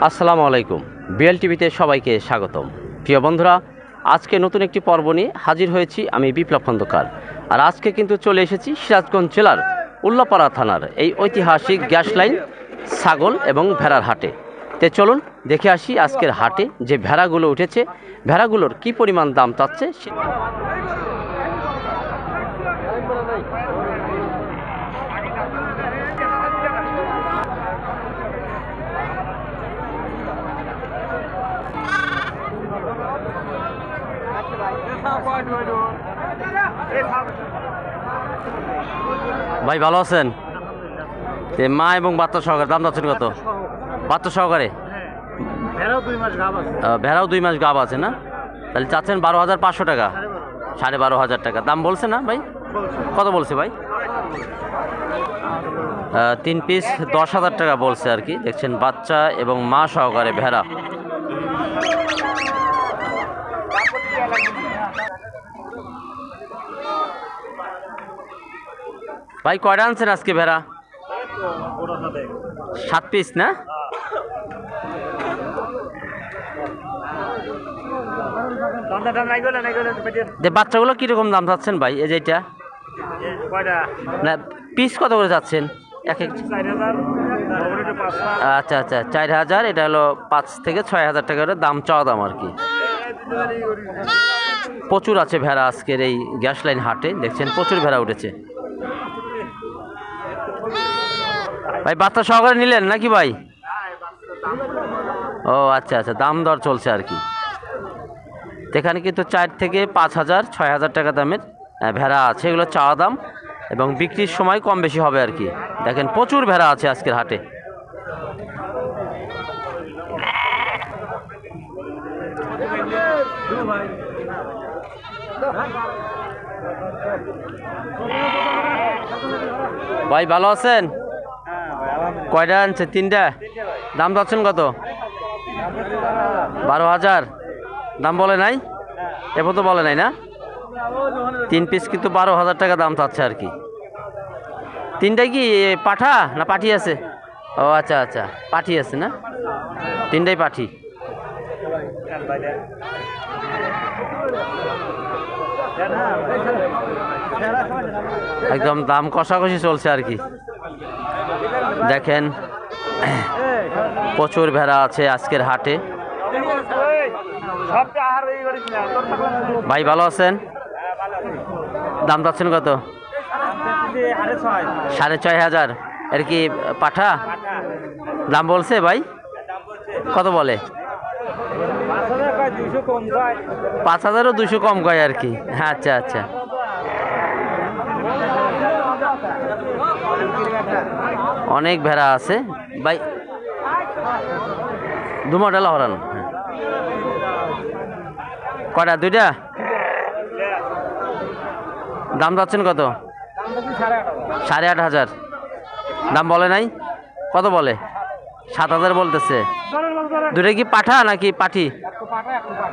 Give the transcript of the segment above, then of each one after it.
আসসালামু আলাইকুম। বিএল টিভিতে সবাইকে স্বাগতম। প্রিয় বন্ধুরা, আজকে নতুন একটি পর্ব নিয়ে হাজির হয়েছি আমি বিপ্লব খন্দকার। আর আজকে কিন্তু চলে এসেছি সিরাজগঞ্জ জেলার উল্লাপাড়া থানার এই ঐতিহাসিক গ্যাস লাইন ছাগল এবং ভেড়ার হাটে। তে চলুন দেখে আসি আজকের হাটে যে ভেড়াগুলো উঠেছে, ভেড়াগুলোর কি পরিমাণ দাম চাচ্ছে। ভাই ভালো আছেন? মা এবং বাচ্চা সহকারে দাম যাচ্ছেন কত? বাচ্চা সহকারে ভেড়াও 2 মাস গাব আছে না? তাহলে চাচ্ছেন 12,500 টাকা, 12,500 টাকা দাম বলছে না ভাই? কত বলছে ভাই? 3 পিস 10,000 টাকা বলছে আর কি। দেখছেন বাচ্চা এবং মা সহকারে ভেড়া। ভাই কয়টা আনছেন আজকে ভেড়া? 7 পিস না? বাচ্চাগুলো কিরকম দাম চাচ্ছেন ভাই? এই যেটা না পিস কত করে যাচ্ছেন? এক এক আচ্ছা আচ্ছা 4,000, এটা হলো 5 থেকে 6,000 টাকা দাম, চাওয়া দাম আর কি। প্রচুর আছে ভেড়া আজকের এই গ্যাস লাইন হাটে। দেখছেন প্রচুর ভেড়া উঠেছে। ভাই বাচ্চা সহকারে নিলেন নাকি ভাই? ও আচ্ছা আচ্ছা, দাম দর চলছে আর কি। এখানে কিন্তু 4 থেকে 5,000 6,000 টাকা দামের ভেড়া আছে। এগুলো চাওয়া দাম এবং বিক্রির সময় কম বেশি হবে আর কি। দেখেন প্রচুর ভেড়া আছে আজকের হাটে। ভাই ভালো আছেন? কয়টা আনছে? 3টা। দাম যাচ্ছেন কত? 12,000 দাম বলে নাই? এবার তো বলে নাই না? 3 পিস কিন্তু 12,000 টাকা দাম চাচ্ছে আর কি। 3টা কি পাঠা না পাঠি আছে? ও আচ্ছা আচ্ছা, পাঠি আছে না? 3টাই পাঠি। একদম দাম কষাকষি চলছে আর কি। দেখেন প্রচুর ভেড়া আছে আজকের হাটে। ভাই ভালো আছেন? দাম চাচ্ছেন কত? 6,500। এর কি পাঠা? দাম বলছে ভাই? কত বলে? 5,000ও 200 কম কয় আর কি। আচ্ছা আচ্ছা, অনেক ভেড়া আছে ভাই। 2 মডেল হরানো কয়টা? 2টা। দাম যাচ্ছেন কত? 8,500। দাম বলে নাই? কত বলে? 7,000 বলতেছে। 2টা কি পাঠা নাকি পাঠি?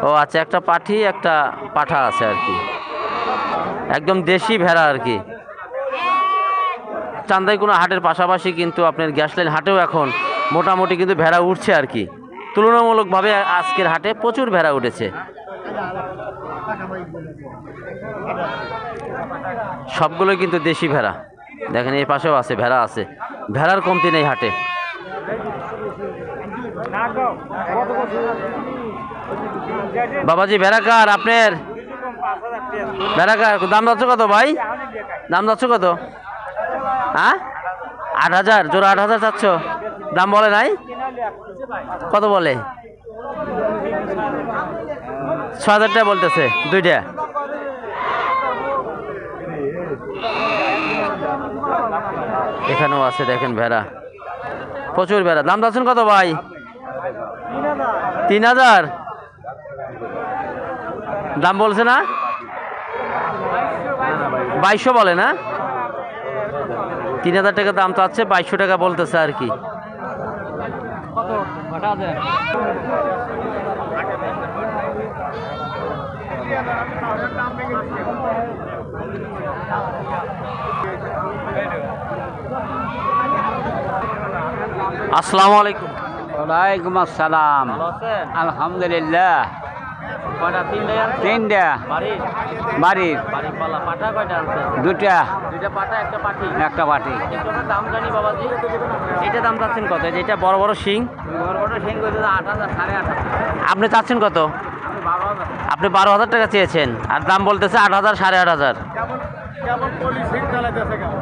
ও আচ্ছা, একটা পাঠি একটা পাঠা আছে আর কি। একদম দেশি ভেড়া আর কি। চান্দাইকোনা হাটের পাশাপাশি কিন্তু আপনার গ্যাস লাইন হাটেও এখন মোটামুটি কিন্তু ভেড়া উঠছে আর কি। তুলনামূলকভাবে আজকের হাটে প্রচুর ভেড়া উঠেছে। সবগুলোই কিন্তু দেশি ভেড়া। দেখেন এই পাশেও আছে ভেড়া, আছে ভেড়ার কমতি নেই হাটে। বাবাজি ভেড়া কার আপনার? ভেড়া কার? দাম যাচ্ছে কত ভাই? দাম যাচ্ছে কত? হ্যাঁ 8,000 জোড়া। 8,000 চাচ্ছ? দাম বলে নাই? কত বলে? 6,000 টাকা বলতেছে 2টা। এখানেও আছে দেখেন ভেড়া, প্রচুর ভেড়া। দাম যাচ্ছেন কত ভাই? 3,000 দাম বলছে না? 2200 বলে না? 3,000 টাকা দাম চাচ্ছে, 2200 টাকা বলতেছে আর কি। আসসালামু আলাইকুম। ওয়ালাইকুম আসসালাম। ভালো আছেন? আলহামদুলিল্লাহ। কয়টা? তিনটাই আনছেন? তিনটা বাড়ির বাড়ির বাড়ির পালা পাঠা কয়টা আনছেন? দুটা দুইটা পাঠা একটা পাঠি। একটা বাটি। এটার দাম জানি বাবাজি, এটা দাম চাচ্ছেন কত? এটা বড় বড় শিং, বড় বড় সিং 8,000 8,500। আপনি চাচ্ছেন কত? আমি 12,000। আপনি 12,000 টাকা চেয়েছেন আর দাম বলতেছে 8,000 8,500। কেমন পলি সিং চালাতেছে কেমন?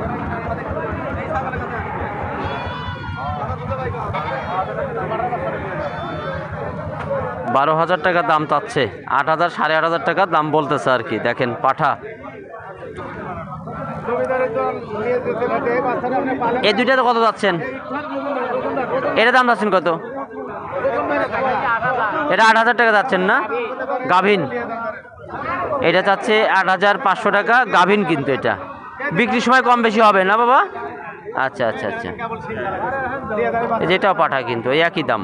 12,000 টাকা দাম চাচ্ছে, 8,000 8,500 টাকা দাম বলতেছে আর কি। দেখেন পাঠা, এই দুইটাতে কত যাচ্ছেন? এটা দাম যাচ্ছেন কত? এটা 8,000 টাকা যাচ্ছেন না? গাভিন এটা চাচ্ছে 8,500 টাকা গাভিন, কিন্তু এটা বিক্রির সময় কম বেশি হবে না বাবা? আচ্ছা আচ্ছা আচ্ছা, যেটাও পাঠা কিন্তু এই একই দাম।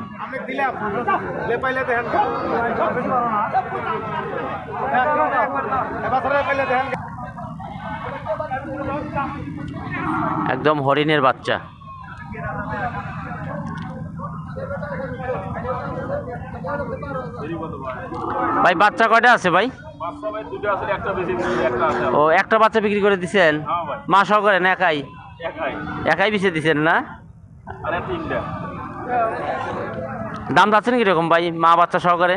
একদম হরিণের বাচ্চা। ভাই বাচ্চা কয়টা আছে ভাই? ও একটা বাচ্চা বিক্রি করে দিছেন? মা সহকারে না একাই? একাই বিছে দিছেন না? দাম যাচ্ছেন কিরকম ভাই মা বাচ্চা সহকারে?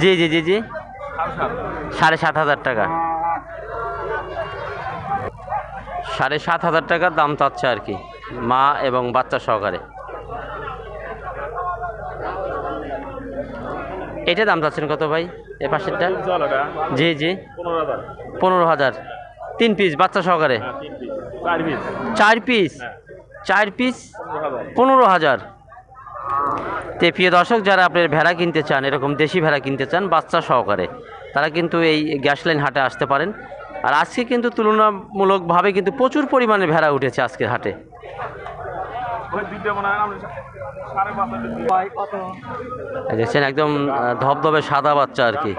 জি জি জি জি 7,500 টাকা, 7,500 টাকা দাম চাচ্ছে আর কি মা এবং বাচ্চা সহকারে। এটা দাম চাচ্ছেন কত ভাই এ পাশেরটা? জি জি 15,000, 3 পিস বাচ্চা সহকারে? 4 পিস, 4 পিস 15,000। তে প্রিয় দর্শক, যারা আপনার ভেড়া কিনতে চান, এরকম দেশি ভেড়া কিনতে চান বাচ্চা সহকারে, তারা কিন্তু এই গ্যাস লাইন হাটে আসতে পারেন। আর আজকে কিন্তু তুলনামূলকভাবে কিন্তু প্রচুর পরিমাণে ভেড়া উঠেছে আজকের হাটে। দেখছেন একদম ধবধবে সাদা বাচ্চা আর কি।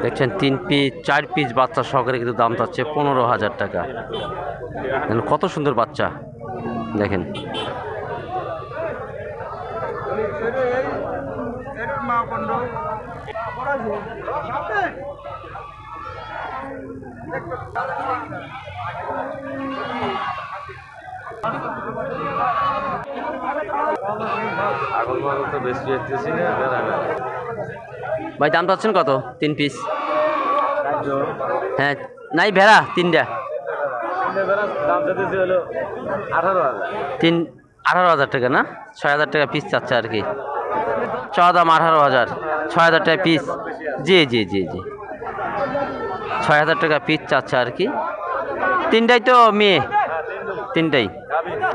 দেখছেন 3 পিস 4 পিস বাচ্চা সহকারে কিন্তু দাম চাচ্ছে 15,000 টাকা। কত সুন্দর বাচ্চা দেখেন। ভাই দাম চাচ্ছেন কত 3 পিস? হ্যাঁ নাই ভেড়া তিনটা 18,000 টাকা না? 6,000 টাকা পিস চাচ্ছে আর কি। চাওয়া দাম 18,000, 6,000 টাকা পিস। জি জি জি জি 6,000 টাকা পিস চাচ্ছে আর কি। তিনটাই তো মেয়ে, তিনটাই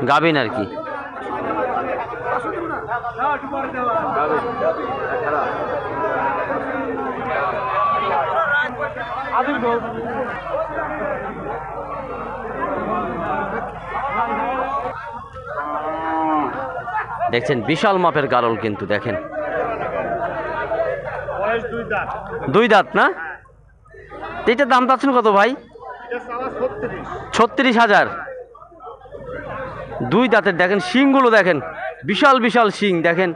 গাভিন আর কি। দেখছেন বিশাল মাপের গারল কিন্তু দেখেন, 2 দাঁত না? এটার দাম চাচ্ছেন কত ভাই? 36,000। 2 দাঁতের দেখেন, শিংগুলো দেখেন বিশাল বিশাল শিং দেখেন,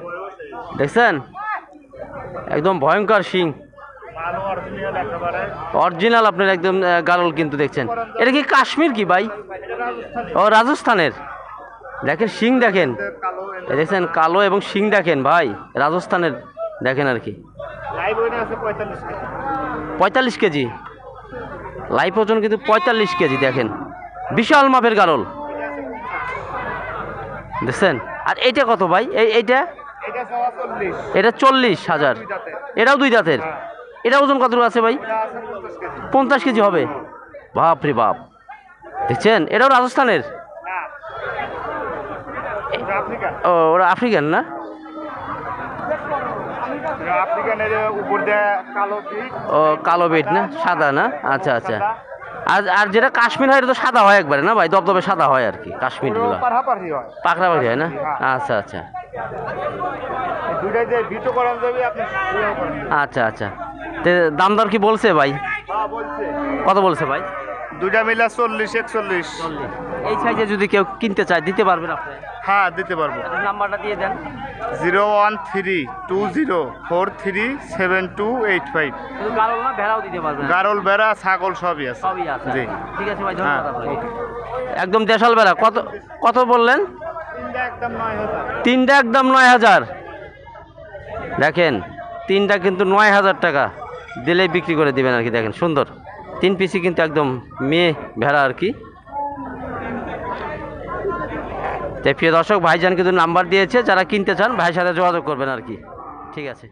দেখছেন একদম ভয়ঙ্কর শিং, অরিজিনাল আপনার একদম গারল কিন্তু দেখছেন। এটা কি কাশ্মীর কি ভাই? ও রাজস্থানের। দেখেন শিং দেখেন, দেখছেন কালো এবং শিং দেখেন ভাই, রাজস্থানের দেখেন আর কি। 45 কেজি লাইভ ওজন কিন্তু 45 কেজি দেখেন, বিশাল মাপের গারল দেখছেন। আর এইটা কত ভাই? এইটা এটা 40,000। এটাও 2 দাঁতের। এটা ওজন কতটুকু আছে ভাই? 50 কেজি হবে। বাপ রে বাপ, দেখছেন এটাও রাজস্থানের? ও ওরা আফ্রিকান না? ও কালো বেট না, সাদা না? আচ্ছা আচ্ছা। আর যেটা কাশ্মীর হয় এটা তো সাদা হয় একবারে না ভাই, দবদবে সাদা হয় আর কি কাশ্মীরগুলো, পাকড়াপাড়ি হয় না? আচ্ছা আচ্ছা। দুইটাই যে ভিটো করানো যাবে আপনি ইয়েও করেন। আচ্ছা আচ্ছা, তে দাম দর কি বলছে ভাই? হ্যাঁ বলছে কত বলছে ভাই? দুইটা মিলা 40-41। এই সাইজে যদি কেউ কিনতে চায় দিতে পারবেন আপনি? হ্যাঁ দিতে পারবো। নাম্বারটা দিয়ে দেন। 01320437285। শুধু গারল না ভেড়াও দিতে পারবেন? গারল বেড়া ছাগল সবই আছে। সবই আছে। জি ঠিক আছে ভাই, হ্যাঁ ধন্যবাদ আপনাকে। একদম দেশাল বেড়া। কত কত বললেন? একদম 9000। তিনটা একদম 9000। দেখেন, তিনটা কিন্তু 9000 টাকা দিলেই বিক্রি করে দিবেন আর কি। দেখেন সুন্দর 3 পিসি কিন্তু একদম মেয়ে ভেড়া আর কি। তো প্রিয় দর্শক, ভাইজান কিন্তু নাম্বার দিয়েছে, যারা কিনতে চান ভাইয়ের সাথে যোগাযোগ করবেন আর কি। ঠিক আছে।